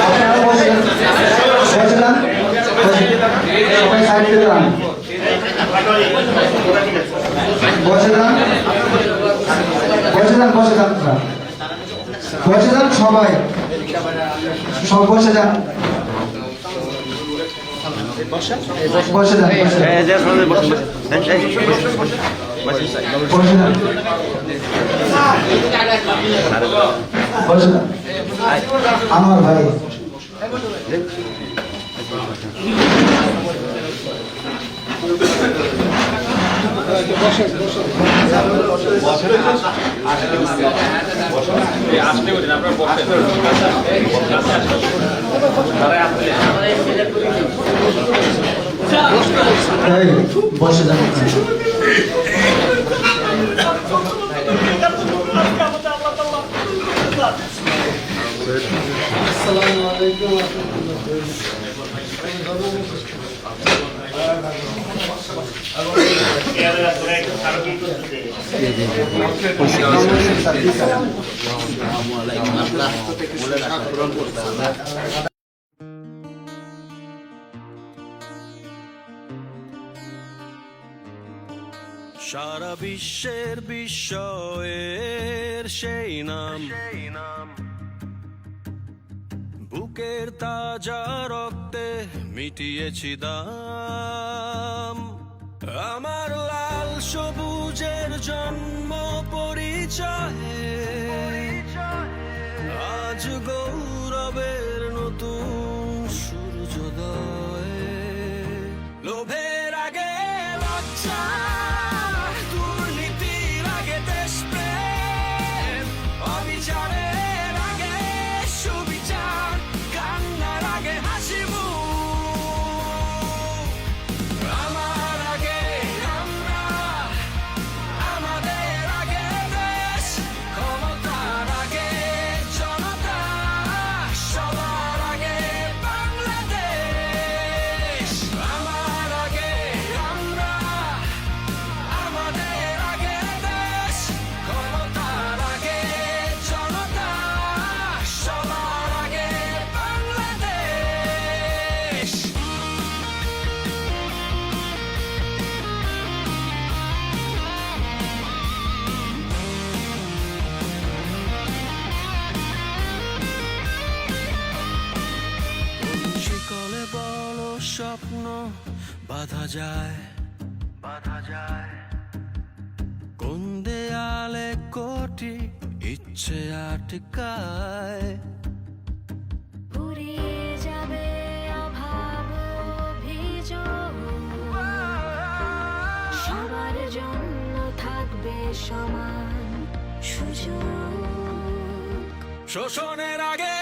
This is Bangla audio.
আপনারা বসে যান, সবাই সাইড থেকে যান, বসে যান, সবাই সব বসে যান, বসে যান, আমার ভাই বসে যান। আসসালামু আলাইকুম। সারা বিশ্বের বিস্ময়ের সেই নাম, বুকের তাজা রক্তে মিটিয়েছি দাম। আমার লাল সবুজের জন্ম পরিচয়ে আজ গৌরবের নতুন সূর্যোদয়। লোভের আগে লজ্জা, দুর্নীতির আগে দেশপ্রেম, অবিচারের আগে সুবিচার, কান্নার আগে হাসি মুখ। আমার আগে আমরা, আমাদের আগে দেশ, ক্ষমতার আগে জনতা, সবার আগে বাংলাদেশ। আমার আগে আমরা, আমাদের আগে দেশ, ক্ষমতার আগে জনতা, সবার আগে বাংলাদেশ। শিকলে বড় স্বপ্ন বাঁধা যায়, কোন দেয়ালে কোটি ইচ্ছে আটকায়। ফুরিয়ে যাবে অভাব অভিযোগ, সবার জন্য থাকবে সমান সুযোগ। শোষণের আগে